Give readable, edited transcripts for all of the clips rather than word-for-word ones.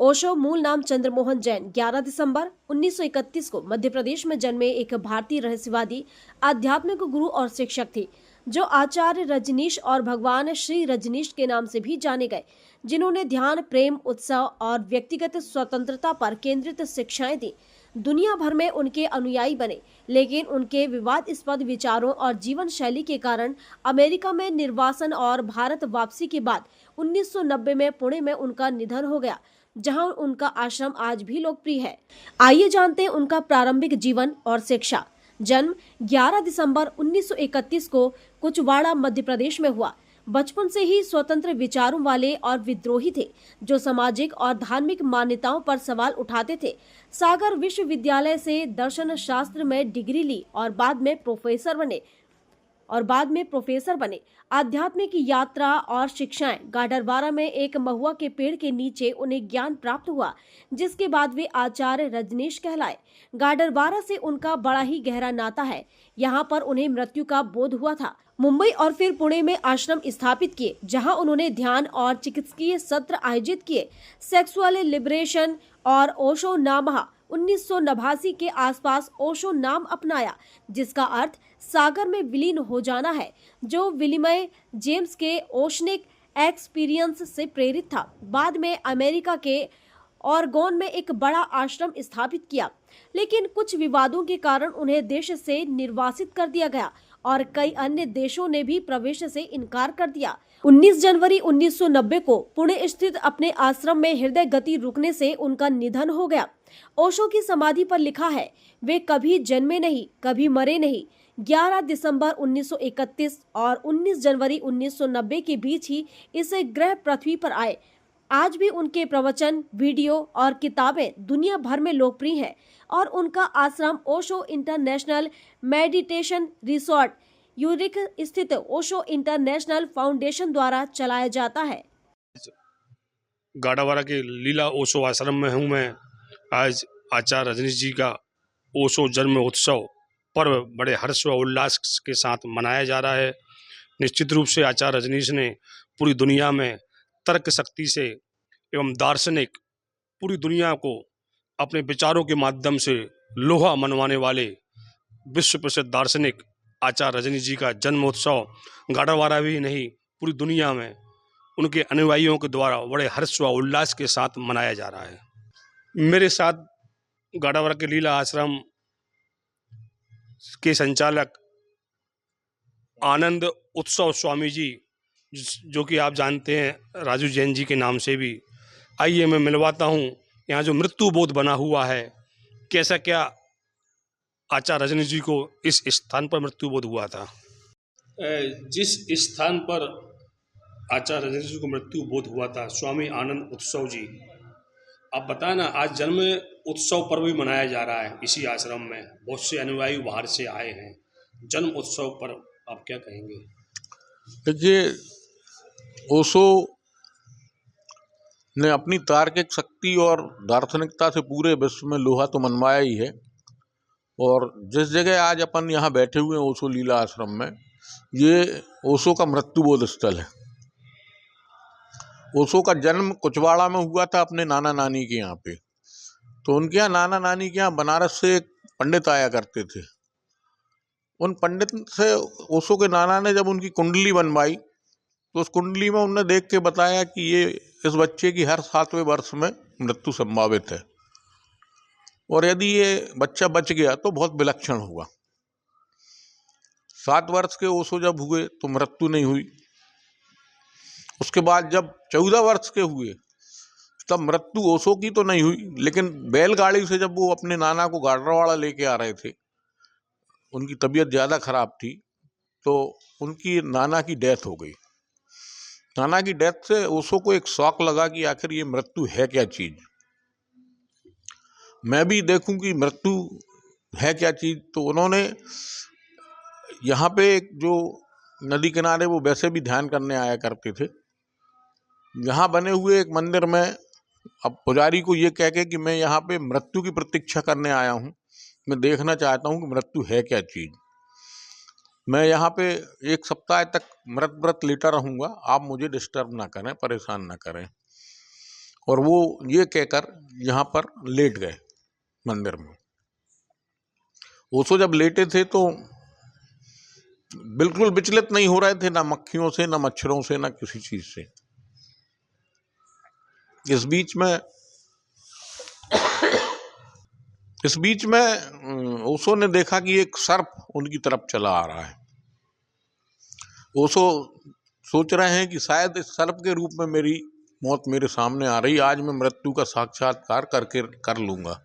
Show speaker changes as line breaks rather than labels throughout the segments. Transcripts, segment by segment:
ओशो मूल नाम चंद्रमोहन जैन 11 दिसंबर 1931 को मध्य प्रदेश में जन्मे एक भारतीय रहस्यवादी, आध्यात्मिक गुरु और शिक्षक थे, जो आचार्य रजनीश और भगवान श्री रजनीश के नाम से भी जाने गए, जिन्होंने ध्यान, प्रेम, उत्सव और व्यक्तिगत स्वतंत्रता पर केंद्रित शिक्षाएं दी। दुनिया भर में उनके अनुयायी बने, लेकिन उनके विवादास्पद विचारों और जीवन शैली के कारण अमेरिका में निर्वासन और भारत वापसी के बाद 1990 में पुणे में उनका निधन हो गया, जहां उनका आश्रम आज भी लोकप्रिय है। आइए जानते हैं उनका प्रारंभिक जीवन और शिक्षा। जन्म 11 दिसंबर 1931 को कुचवाड़ा, मध्य प्रदेश में हुआ। बचपन से ही स्वतंत्र विचारों वाले और विद्रोही थे, जो सामाजिक और धार्मिक मान्यताओं पर सवाल उठाते थे। सागर विश्वविद्यालय से दर्शन शास्त्र में डिग्री ली और बाद में प्रोफेसर बने। आध्यात्मिक यात्रा और शिक्षाएं। गाडरवारा में एक महुआ के पेड़ के नीचे उन्हें ज्ञान प्राप्त हुआ, जिसके बाद वे आचार्य रजनीश कहलाए। गाडरवारा से उनका बड़ा ही गहरा नाता है। यहाँ पर उन्हें मृत्यु का बोध हुआ था। मुंबई और फिर पुणे में आश्रम स्थापित किए, जहां उन्होंने ध्यान और चिकित्सकीय सत्र आयोजित किए। सेक्सुअल लिबरेशन और ओशो नामः 1989 के आसपास ओशो नाम अपनाया, जिसका अर्थ सागर में विलीन हो जाना है, जो विलियम जेम्स के ओशनिक एक्सपीरियंस से प्रेरित था। बाद में अमेरिका के ऑरेगन में एक बड़ा आश्रम स्थापित किया, लेकिन कुछ विवादों के कारण उन्हें देश से निर्वासित कर दिया गया और कई अन्य देशों ने भी प्रवेश से इनकार कर दिया। 19 जनवरी 1990 को पुणे स्थित अपने आश्रम में हृदय गति रुकने से उनका निधन हो गया। ओशो की समाधि पर लिखा है, वे कभी जन्मे नहीं, कभी मरे नहीं। 11 दिसंबर 1931 और 19 जनवरी 1990 के बीच ही इस ग्रह पृथ्वी पर आए। आज भी उनके प्रवचन, वीडियो और किताबें दुनिया भर में लोकप्रिय हैं और उनका आश्रम Osho international meditation resort uric स्थित ओशो इंटरनेशनल फाउंडेशन द्वारा चलाया जाता है।
गाडावारा के लीला ओशो आश्रम में हूँ मैं। आज आचार्य रजनीश जी का ओशो जन्म उत्सव पर्व बड़े हर्ष व उल्लास के साथ मनाया जा रहा है। निश्चित रूप से आचार्य रजनीश ने पूरी दुनिया में तर्क शक्ति से एवं दार्शनिक पूरी दुनिया को अपने विचारों के माध्यम से लोहा मनवाने वाले विश्व प्रसिद्ध दार्शनिक आचार्य रजनीश जी का जन्म उत्सव गाडरवारा भी नहीं, पूरी दुनिया में उनके अनुयायियों के द्वारा बड़े हर्ष व उल्लास के साथ मनाया जा रहा है। मेरे साथ गाडरवारा के लीला आश्रम के संचालक आनंद उत्सव स्वामी जी, जो कि आप जानते हैं राजू जैन जी के नाम से भी। आइए मैं मिलवाता हूँ यहाँ जो मृत्यु बोध बना हुआ है, कैसा क्या आचार्य रजनीश जी को इस स्थान पर मृत्यु बोध हुआ था। जिस स्थान पर आचार्य रजनीश जी को मृत्यु बोध हुआ था, स्वामी आनंद उत्सव जी, आप बताएं ना। आज जन्म उत्सव पर्व भी मनाया जा रहा है इसी आश्रम में। बहुत से अनुयायी बाहर से आए हैं। जन्म उत्सव पर आप क्या कहेंगे?
देखिए, ओशो ने अपनी तार्किक शक्ति और दार्शनिकता से पूरे विश्व में लोहा तो मनवाया ही है। और जिस जगह आज अपन यहाँ बैठे हुए हैं ओशो लीला आश्रम में, ये ओशो का मृत्युबोध स्थल है। ओशो का जन्म कुचवाड़ा में हुआ था अपने नाना नानी के यहाँ पे। तो उनके यहाँ नाना नानी के यहाँ बनारस से एक पंडित आया करते थे। उन पंडित से ओशो के नाना ने जब उनकी कुंडली बनवाई, तो उस कुंडली में उन्होंने देख के बताया कि ये इस बच्चे की हर 7वें वर्ष में मृत्यु संभावित है, और यदि ये बच्चा बच गया तो बहुत विलक्षण होगा। 7 वर्ष के ओशो जब हुए तो मृत्यु नहीं हुई। उसके बाद जब 14 वर्ष के हुए तब मृत्यु ओशो की तो नहीं हुई, लेकिन बैलगाड़ी से जब वो अपने नाना को गाडरवाड़ा लेके आ रहे थे, उनकी तबीयत ज़्यादा खराब थी, तो उनकी नाना की डेथ हो गई। नाना की डेथ से ओशो को एक शौक लगा कि आखिर ये मृत्यु है क्या चीज़, मैं भी देखूं कि मृत्यु है क्या चीज़। तो उन्होंने यहाँ पे एक जो नदी किनारे वो वैसे भी ध्यान करने आया करते थे, यहाँ बने हुए एक मंदिर में अब पुजारी को ये कह के कि मैं यहाँ पे मृत्यु की प्रतीक्षा करने आया हूँ, मैं देखना चाहता हूँ कि मृत्यु है क्या चीज़। मैं यहाँ पे 1 सप्ताह तक व्रत लेटा रहूँगा, आप मुझे डिस्टर्ब ना करें, परेशान ना करें। और वो ये कहकर यहाँ पर लेट गए मंदिर में। ओशो जब लेटे थे तो बिल्कुल विचलित नहीं हो रहे थे, ना मक्खियों से, ना मच्छरों से, ना किसी चीज से। इस बीच में ओशो ने देखा कि एक सर्प उनकी तरफ चला आ रहा है। ओशो सोच रहे हैं कि शायद इस सर्प के रूप में मेरी मौत मेरे सामने आ रही, आज मैं मृत्यु का साक्षात्कार कर लूंगा।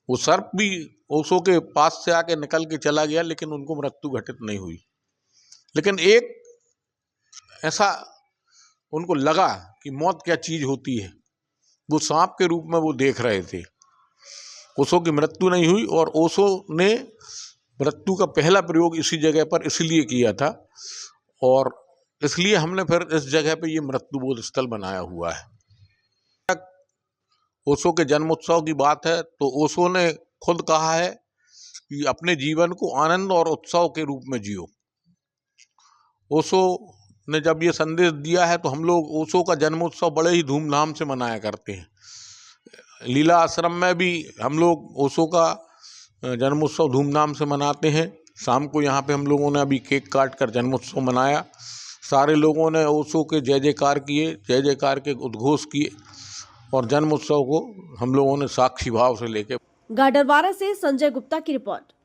वो सर्प भी ओशो के पास से आके निकल के चला गया, लेकिन उनको मृत्यु घटित नहीं हुई। लेकिन एक ऐसा उनको लगा कि मौत क्या चीज होती है, वो सांप के रूप में वो देख रहे थे। ओशो की मृत्यु नहीं हुई और ओशो ने मृत्यु का पहला प्रयोग इसी जगह पर इसलिए किया था, और इसलिए हमने फिर इस जगह पे ये मृत्यु बोध स्थल बनाया हुआ है। ओशो के जन्मोत्सव की बात है तो ओशो ने खुद कहा है कि अपने जीवन को आनंद और उत्सव के रूप में जियो। ओशो ने जब ये संदेश दिया है तो हम लोग ओशो का जन्मोत्सव बड़े ही धूमधाम से मनाया करते हैं। लीला आश्रम में भी हम लोग ओशो का जन्मोत्सव धूमधाम से मनाते हैं। शाम को यहाँ पे हम लोगों ने अभी केक काट कर जन्मोत्सव मनाया। सारे लोगों ने ओशो के जय जयकार किए, जय जयकार के उद्घोष किए और जन्मोत्सव को हम लोगों ने साक्षी भाव से लेके।
गाडरवारा से संजय गुप्ता की रिपोर्ट।